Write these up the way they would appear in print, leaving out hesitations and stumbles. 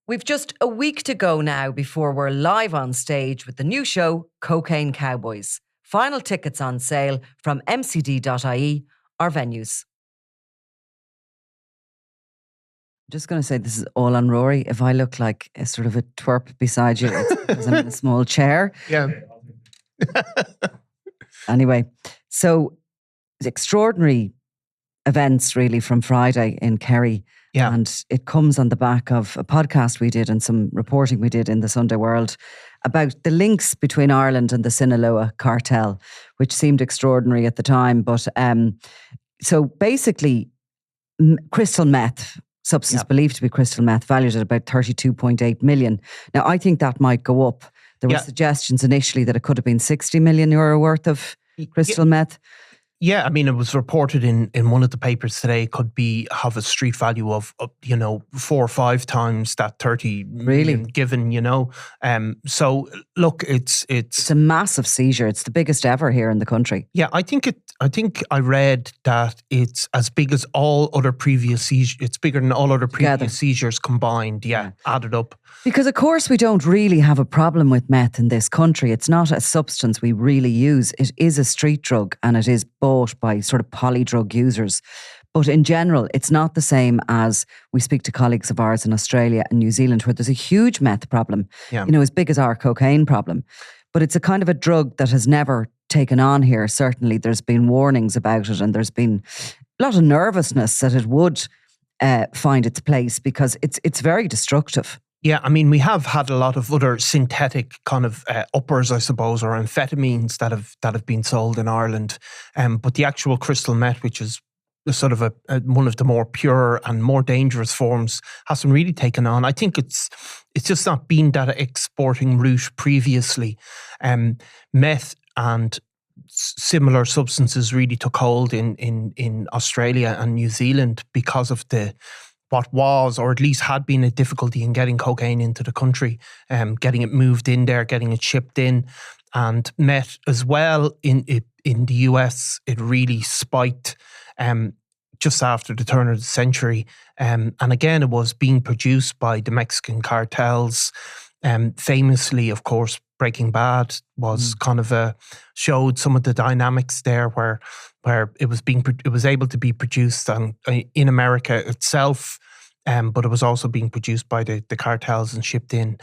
We've just a week to go now before we're live on stage with the new show, Cocaine Cowboys. Final tickets on sale from mcd.ie, our venues. I'm just going to say this is all on Rory. If I look like a sort of a twerp beside you, it's because I'm in a small chair. Yeah. Anyway, so extraordinary events really from Friday in Kerry. Yeah. And it comes on the back of a podcast we did and some reporting we did in the Sunday World about the links between Ireland and the Sinaloa Cartel, which seemed extraordinary at the time. But so basically, crystal meth, substance believed to be crystal meth, valued at about 32.8 million. Now, I think that might go up. There were suggestions initially that it could have been 60 million euro worth of crystal meth. Yeah, I mean, it was reported in one of the papers today, could have a street value of 4 or 5 times that 30 million given, So look, it's a massive seizure. It's the biggest ever here in the country. Yeah, I think I read that it's as big as all other previous seizures. It's bigger than all other previous seizures combined. Yeah, added up. Because of course we don't really have a problem with meth in this country. It's not a substance we really use. It is a street drug and it is bought by sort of polydrug users. But in general, it's not the same as we speak to colleagues of ours in Australia and New Zealand where there's a huge meth problem, as big as our cocaine problem. But it's a kind of a drug that has never taken on here. Certainly there's been warnings about it and there's been a lot of nervousness that it would find its place because it's very destructive. Yeah, I mean, we have had a lot of other synthetic kind of uppers, I suppose, or amphetamines that have been sold in Ireland. But the actual crystal meth, which is sort of one of the more pure and more dangerous forms, hasn't really taken on. I think it's just not been that exporting route previously. Meth and similar substances really took hold in Australia and New Zealand because of what was, or at least had been, a difficulty in getting cocaine into the country, getting it moved in there, getting it shipped in. And meth as well in the US, it really spiked just after the turn of the century. And again, it was being produced by the Mexican cartels. Famously, of course, Breaking Bad was kind of showed some of the dynamics there where it was able to be produced in America itself, but it was also being produced by the cartels and shipped in,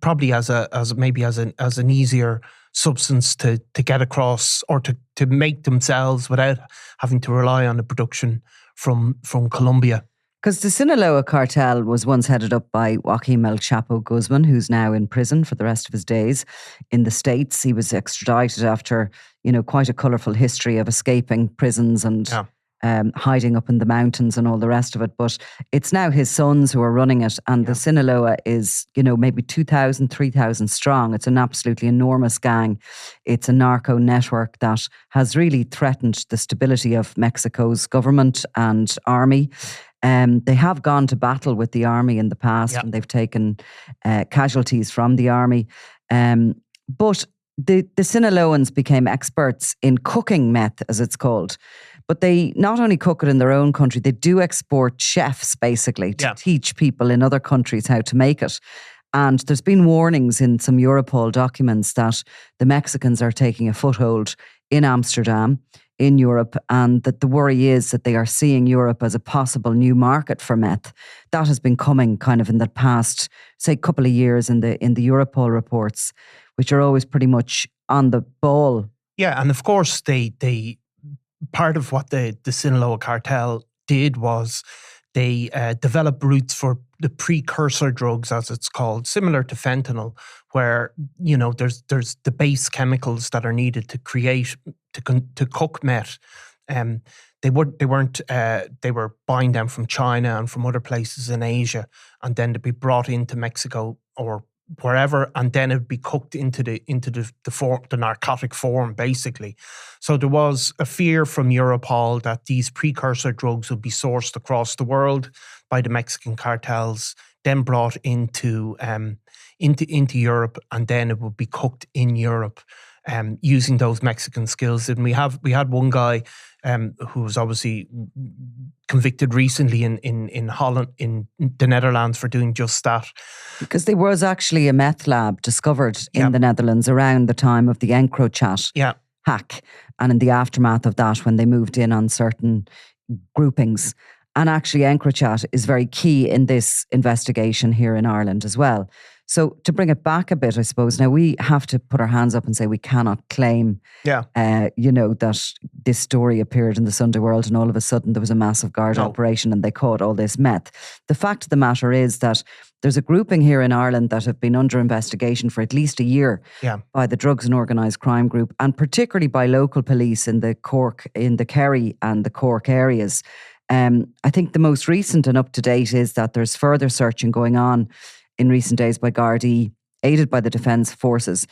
probably as an easier substance to get across or to make themselves without having to rely on the production from Colombia. Because the Sinaloa Cartel was once headed up by Joaquim El Chapo Guzman, who's now in prison for the rest of his days in the States. He was extradited after, quite a colourful history of escaping prisons and hiding up in the mountains and all the rest of it. But it's now his sons who are running it. And the Sinaloa is, maybe 2,000, 3,000 strong. It's an absolutely enormous gang. It's a narco network that has really threatened the stability of Mexico's government and army. They have gone to battle with the army in the past and they've taken casualties from the army. But the Sinaloans became experts in cooking meth, as it's called. But they not only cook it in their own country, they do export chefs, basically, to teach people in other countries how to make it. And there's been warnings in some Europol documents that the Mexicans are taking a foothold in Amsterdam, in Europe, and that the worry is that they are seeing Europe as a possible new market for meth. That has been coming kind of in the past, say, couple of years in the Europol reports, which are always pretty much on the ball. Yeah, and of course, they part of what the Sinaloa Cartel did was they developed routes for the precursor drugs, as it's called, similar to fentanyl, where there's the base chemicals that are needed to create to cook meth. They were buying them from China and from other places in Asia, and then to be brought into Mexico or wherever, and then it would be cooked into the narcotic form, basically. So there was a fear from Europol that these precursor drugs would be sourced across the world by the Mexican cartels, then brought into Europe, and then it would be cooked in Europe. using those Mexican skills. And we had one guy who was obviously convicted recently in Holland, in the Netherlands, for doing just that. Because there was actually a meth lab discovered in the Netherlands around the time of the EncroChat hack, and in the aftermath of that, when they moved in on certain groupings. And actually, EncroChat is very key in this investigation here in Ireland as well. So to bring it back a bit, I suppose, now we have to put our hands up and say we cannot claim, that this story appeared in the Sunday World and all of a sudden there was a massive guard operation and they caught all this meth. The fact of the matter is that there's a grouping here in Ireland that have been under investigation for at least a year by the Drugs and Organised Crime Group, and particularly by local police in the Kerry and the Cork areas. I think the most recent and up-to-date is that there's further searching going on in recent days by Gardaí, aided by the Defence Forces,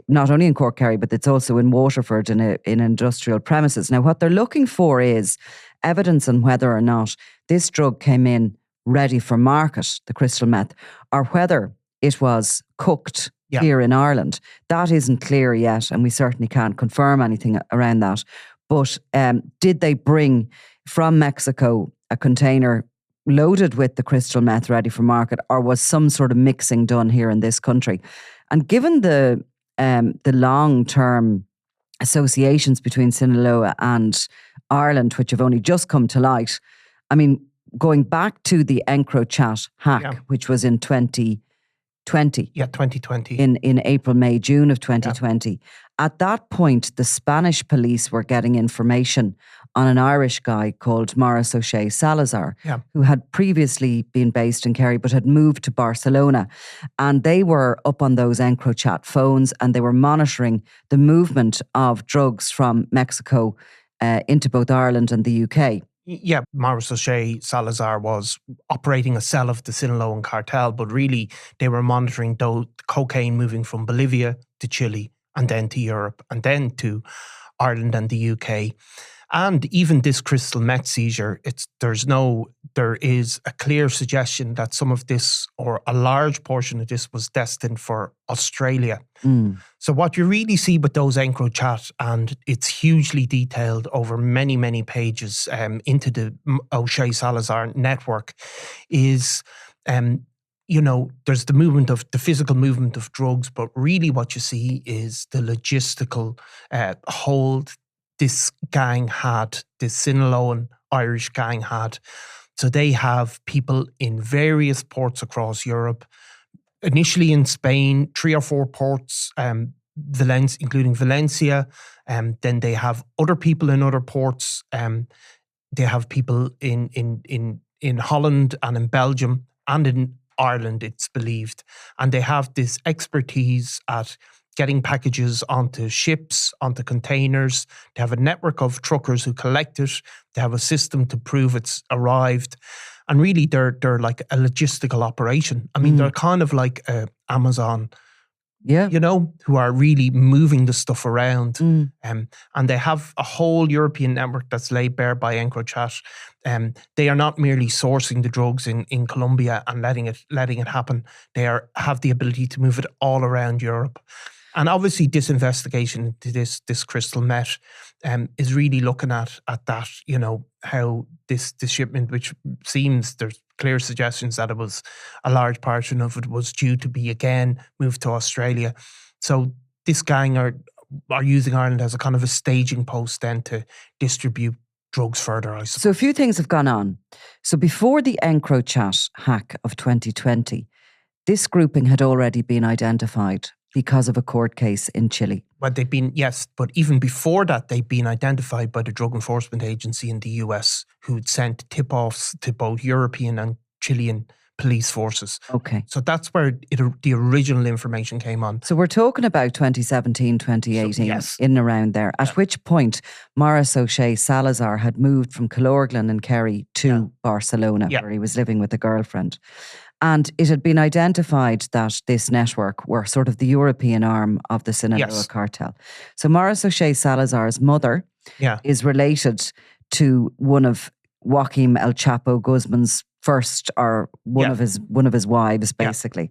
not only in Cork, Kerry, but it's also in Waterford in industrial premises. Now, what they're looking for is evidence on whether or not this drug came in ready for market, the crystal meth, or whether it was cooked here in Ireland. That isn't clear yet, and we certainly can't confirm anything around that. But did they bring from Mexico a container loaded with the crystal meth ready for market, or was some sort of mixing done here in this country? And given the long-term associations between Sinaloa and Ireland, which have only just come to light, I mean, going back to the EncroChat hack, which was in 2020. Yeah, 2020. In April, May, June of 2020. At that point, the Spanish police were getting information on an Irish guy called Maurice O'Shea Salazar, who had previously been based in Kerry but had moved to Barcelona. And they were up on those EncroChat phones and they were monitoring the movement of drugs from Mexico into both Ireland and the UK. Yeah, Maurice O'Shea Salazar was operating a cell of the Sinaloa Cartel, but really they were monitoring cocaine moving from Bolivia to Chile and then to Europe and then to Ireland and the UK. And even this crystal meth seizure, there is a clear suggestion that some of this, or a large portion of this, was destined for Australia. So what you really see with those EncroChat, and it's hugely detailed over many, many pages into the O'Shea Salazar network, is there's the physical movement of drugs, but really what you see is the logistical hold this gang had, this Sinaloan Irish gang had. So they have people in various ports across Europe, initially in Spain, 3 or 4 ports, including Valencia. Then they have other people in other ports. They have people in Holland and in Belgium and in Ireland, it's believed. And they have this expertise at getting packages onto ships, onto containers. They have a network of truckers who collect it. They have a system to prove it's arrived. And really, they're like a logistical operation. I mean, they're kind of like Amazon, who are really moving the stuff around. And they have a whole European network that's laid bare by EncroChat. They are not merely sourcing the drugs in Colombia and letting it happen. They have the ability to move it all around Europe. And obviously, this investigation into this crystal meth is really looking at that, how this shipment, which seems there's clear suggestions that it was a large portion of it was due to be again moved to Australia. So this gang are using Ireland as a kind of a staging post then to distribute drugs further, I suppose. So a few things have gone on. So before the EncroChat hack of 2020, this grouping had already been identified because of a court case in Chile. Well, but even before that, they've been identified by the Drug Enforcement Agency in the US, who'd sent tip-offs to both European and Chilean police forces. Okay. So that's where the original information came on. So we're talking about 2017, 2018, in and around there, at which point Maurice O'Shea Salazar had moved from Killorglin in Kerry to Barcelona, where he was living with a girlfriend. And it had been identified that this network were sort of the European arm of the Sinaloa Cartel. So Maurice O'Shea Salazar's mother is related to one of Joaquim El Chapo Guzman's first, or one of his wives, basically.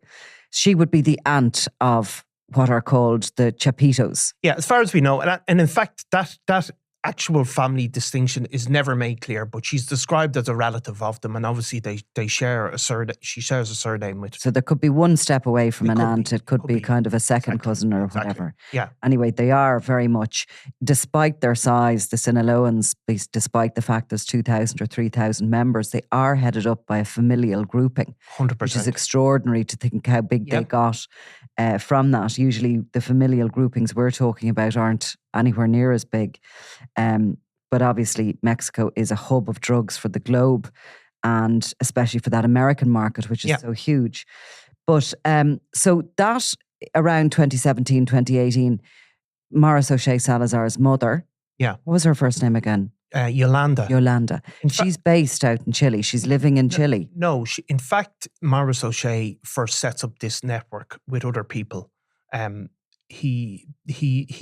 She would be the aunt of what are called the chapitos. Yeah, as far as we know, and in fact, that actual family distinction is never made clear, but she's described as a relative of them, and obviously they share a surname. She shares a surname with. So there could be one step away from an aunt. Be. It could be kind of a second cousin or whatever. Yeah. Anyway, they are very much, despite their size, the Sinaloans, despite the fact there's 2,000 or 3,000 members, they are headed up by a familial grouping. 100%. Which is extraordinary to think how big they got from that. Usually the familial groupings we're talking about aren't anywhere near as big. But obviously Mexico is a hub of drugs for the globe, and especially for that American market, which is so huge. But so that around 2017, 2018, Maris O'Shea Salazar's mother, what was her first name again? Yolanda. She's based out in Chile. She's living in Chile. No, in fact, Maris O'Shea first sets up this network with other people. He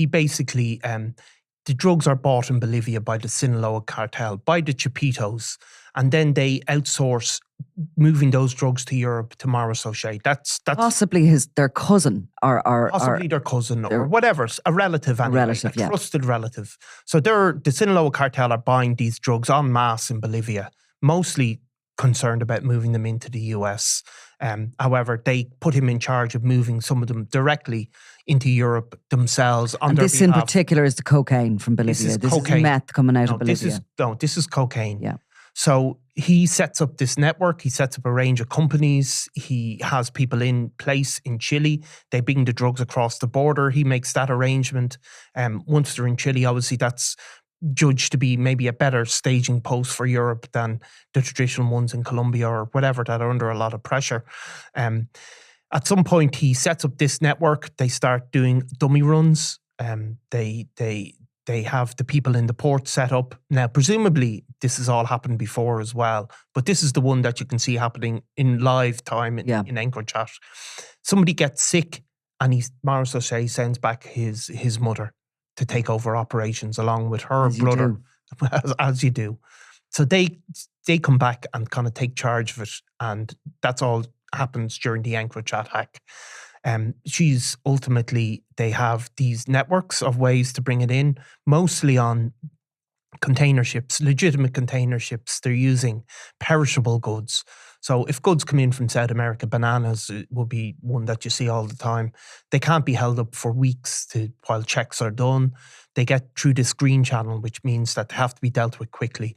basically, the drugs are bought in Bolivia by the Sinaloa Cartel, by the Chapitos, and then they outsource moving those drugs to Europe to Maris O'Shea. That's possibly their cousin or possibly their cousin or whatever, a relative anyway, a trusted relative. So the Sinaloa Cartel are buying these drugs en masse in Bolivia, mostly concerned about moving them into the US. However, they put him in charge of moving some of them directly into Europe themselves on their behalf. In particular is the cocaine from Bolivia. This is meth coming out of Bolivia. This is cocaine. Yeah. So he sets up this network. He sets up a range of companies. He has people in place in Chile. They bring the drugs across the border. He makes that arrangement. Once they're in Chile, obviously that's judged to be maybe a better staging post for Europe than the traditional ones in Colombia or whatever that are under a lot of pressure. At some point, he sets up this network. They start doing dummy runs. They have the people in the port set up. Now, presumably, this has all happened before as well, but this is the one that you can see happening in live time in EncroChat. Somebody gets sick, and Maris O'Shea sends back his mother to take over operations along with her brother, as you do. So they come back and kind of take charge of it, and that's all happens during the EncroChat hack. She's ultimately, they have these networks of ways to bring it in, mostly on container ships, legitimate container ships. They're using perishable goods. So if goods come in from South America, bananas will be one that you see all the time. They can't be held up for weeks while checks are done. They get through this green channel, which means that they have to be dealt with quickly.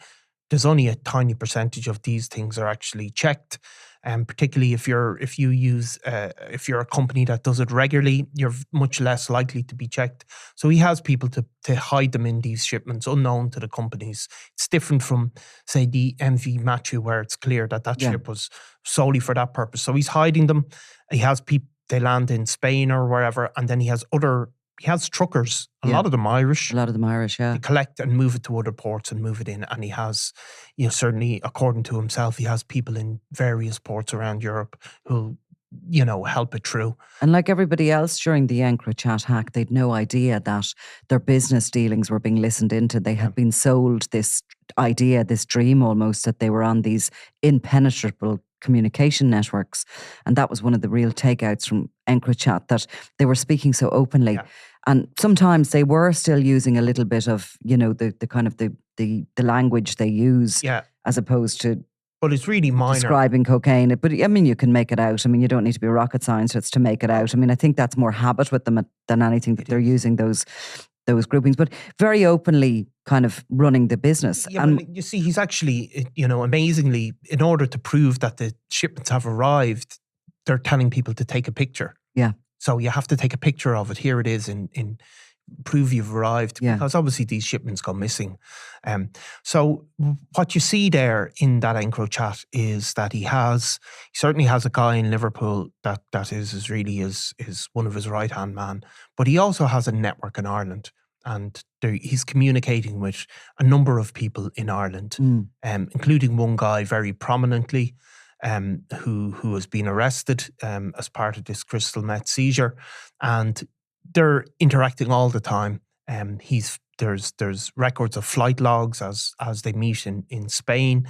There's only a tiny percentage of these things are actually checked. Particularly if you're a company that does it regularly, you're much less likely to be checked. So he has people to hide them in these shipments unknown to the companies. It's different from, say, the MV Matthew, where it's clear that ship was solely for that purpose. So he's hiding them. He has people, they land in Spain or wherever, and then he has truckers, a lot of them Irish. They collect and move it to other ports and move it in. And he has, certainly according to himself, he has people in various ports around Europe who'll, help it through. And like everybody else during the EncroChat hack, they'd no idea that their business dealings were being listened into. They had been sold this idea, this dream almost, that they were on these impenetrable communication networks. And that was one of the real takeouts from EncroChat, that they were speaking so openly. Yeah. And sometimes they were still using a little bit of, the kind of the language they use as opposed to But it's really minor. Describing cocaine. But I mean, you can make it out. I mean, you don't need to be a rocket scientist to make it out. I mean, I think that's more habit with them than anything that they're using those groupings, but very openly kind of running the business. Yeah, and you see, he's actually, amazingly, in order to prove that the shipments have arrived, they're telling people to take a picture. Yeah. So you have to take a picture of it. Here it is in prove you've arrived, because obviously these shipments go missing. So what you see there in that EncroChat is that he certainly has a guy in Liverpool that is really is one of his right-hand man, but he also has a network in Ireland, and he's communicating with a number of people in Ireland, including one guy very prominently, who has been arrested as part of this crystal meth seizure, and they're interacting all the time. There's records of flight logs as they meet in Spain,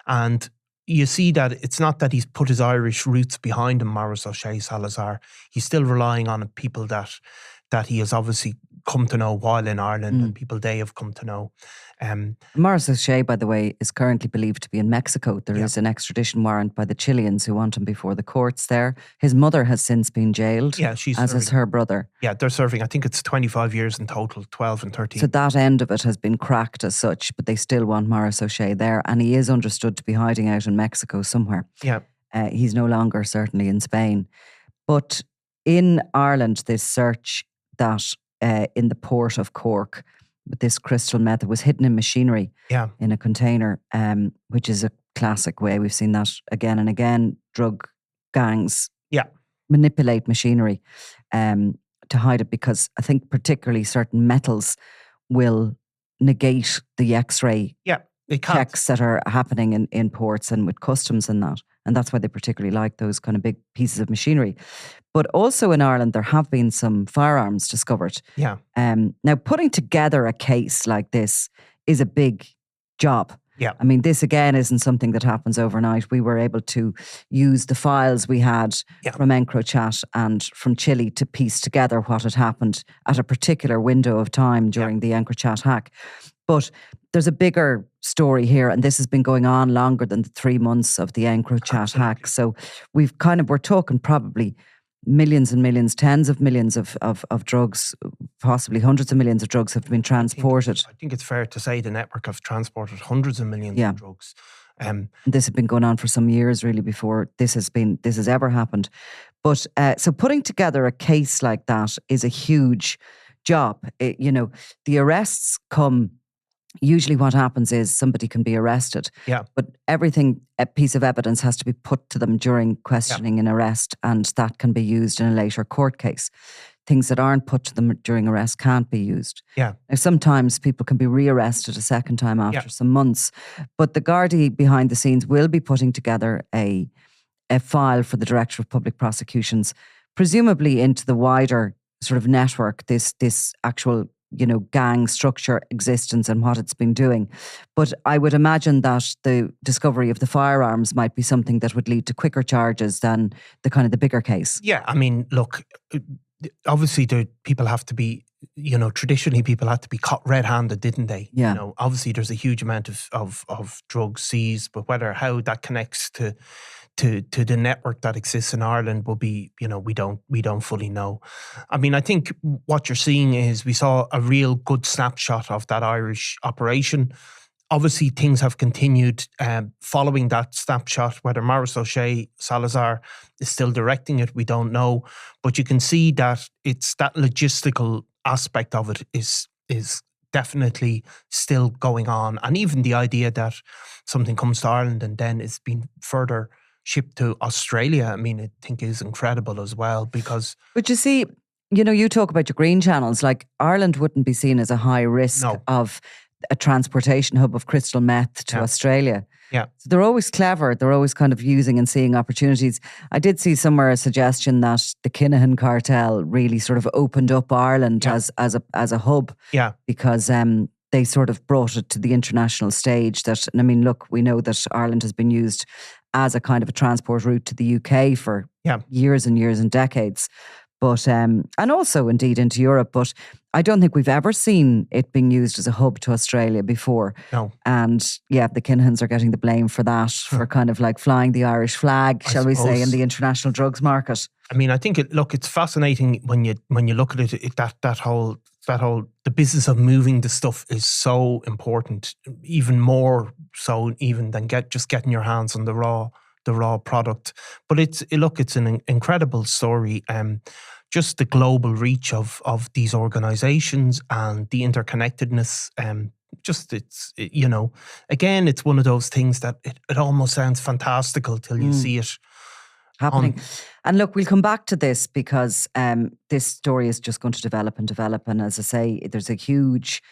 and you see that it's not that he's put his Irish roots behind him, Maurice O'Shea Salazar. He's still relying on people that he has obviously come to know while in Ireland and people they have come to know. Maurice O'Shea, by the way, is currently believed to be in Mexico. There is an extradition warrant by the Chileans who want him before the courts there. His mother has since been jailed, as has her brother. Yeah, they're serving, I think it's 25 years in total, 12 and 13. So that end of it has been cracked as such, but they still want Maurice O'Shea there. And he is understood to be hiding out in Mexico somewhere. Yeah. He's no longer certainly in Spain. But in Ireland, this search that in the port of Cork, with this crystal meth, it was hidden in machinery in a container, which is a classic way. We've seen that again and again. Drug gangs manipulate machinery to hide it, because I think particularly certain metals will negate the X-ray checks that are happening in ports and with customs and that. And that's why they particularly like those kind of big pieces of machinery. But also in Ireland, there have been some firearms discovered. Yeah. Now, putting together a case like this is a big job. Yeah. I mean, this again isn't something that happens overnight. We were able to use the files we had from EncroChat and from Chile to piece together what had happened at a particular window of time during the EncroChat hack. But there's a bigger story here, and this has been going on longer than the 3 months of the EncroChat hack. So we're talking probably millions and millions, tens of millions of drugs, possibly hundreds of millions of drugs have been transported. I think it's fair to say the network have transported hundreds of millions of drugs. This had been going on for some years, really, before this has ever happened. But so putting together a case like that is a huge job. The arrests come. Usually what happens is somebody can be arrested, but a piece of evidence has to be put to them during questioning and arrest, and that can be used in a later court case. Things that aren't put to them during arrest can't be used. Yeah. Now, sometimes people can be rearrested a second time after some months, but the Gardaí behind the scenes will be putting together a file for the Director of Public Prosecutions, presumably into the wider sort of network, this actual gang structure, existence, and what it's been doing. But I would imagine that the discovery of the firearms might be something that would lead to quicker charges than the bigger case. Yeah, I mean, look, obviously people have to be, traditionally people had to be caught red-handed, didn't they? Yeah. Obviously there's a huge amount of drugs seized, but how that connects to the network that exists in Ireland will be, we don't fully know. I mean, I think what you're seeing is we saw a real good snapshot of that Irish operation. Obviously, things have continued following that snapshot. Whether Maurice O'Shea Salazar is still directing it, we don't know. But you can see that it's that logistical aspect of it is definitely still going on. And even the idea that something comes to Ireland and then it's been further shipped to Australia, I mean, I think is incredible as well, because... But you see, you talk about your green channels, like Ireland wouldn't be seen as a high risk of a transportation hub of crystal meth to Australia. Yeah. So they're always clever. They're always kind of using and seeing opportunities. I did see somewhere a suggestion that the Chilean cartel really sort of opened up Ireland as a hub. Yeah. Because they sort of brought it to the international stage. And I mean, look, we know that Ireland has been used as a kind of a transport route to the UK for years and years and decades. But and also indeed into Europe. But I don't think we've ever seen it being used as a hub to Australia before. No. And the Kinahans are getting the blame for that, for kind of like flying the Irish flag, shall we say, in the international drugs market. I mean, I think it's fascinating when you look at it, that whole the business of moving the stuff is so important, even more so even than just getting your hands on the raw product. But it's an incredible story. Just the global reach of these organizations and the interconnectedness. Again, it's one of those things that it almost sounds fantastical till you see it happening. And look, we'll come back to this because this story is just going to develop. And as I say, there's a huge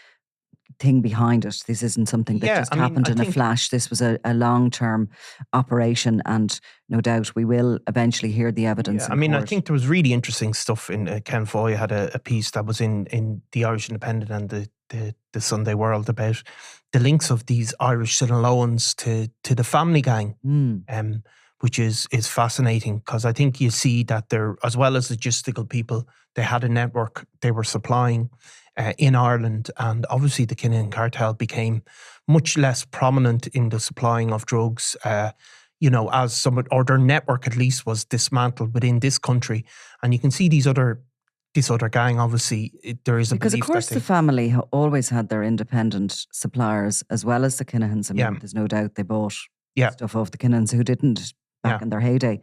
thing behind it. This isn't something that just happened in a flash. This was a long-term operation, and no doubt we will eventually hear the evidence. I mean, I think there was really interesting stuff in Ken Foy had a piece that was in the Irish Independent and the Sunday World about the links of these Irish Sinaloans to the family gang, which is fascinating, because I think you see that they're, as well as logistical people, they had a network they were supplying in Ireland, and obviously the Chilean cartel became much less prominent in the supplying of drugs, as some, or their network at least was dismantled within this country. And you can see this other gang, obviously, there is a because of belief course that the family always had their independent suppliers as well as the Kinahans. I mean, there's no doubt they bought stuff off the Kinahans who didn't back in their heyday.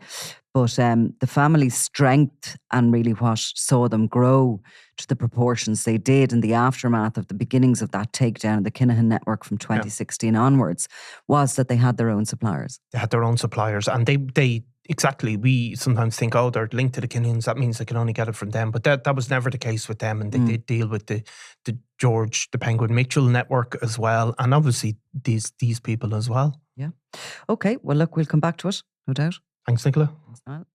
But the family's strength and really what saw them grow to the proportions they did in the aftermath of the beginnings of that takedown of the Kinahan network from 2016 onwards was that they had their own suppliers. They had their own suppliers, and they exactly, we sometimes think, oh, they're linked to the Kinahans, that means they can only get it from them. But that was never the case with them, and they did deal with the George, the Penguin Mitchell network as well, and obviously these people as well. Yeah. Okay, well look, we'll come back to it, no doubt. Thanks, Nicola. Thanks, Niall.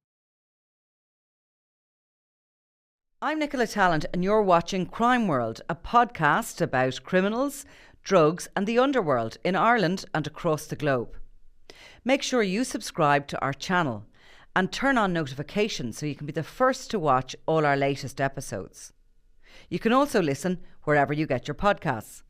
I'm Nicola Tallant, and you're watching Crime World, a podcast about criminals, drugs and the underworld in Ireland and across the globe. Make sure you subscribe to our channel and turn on notifications so you can be the first to watch all our latest episodes. You can also listen wherever you get your podcasts.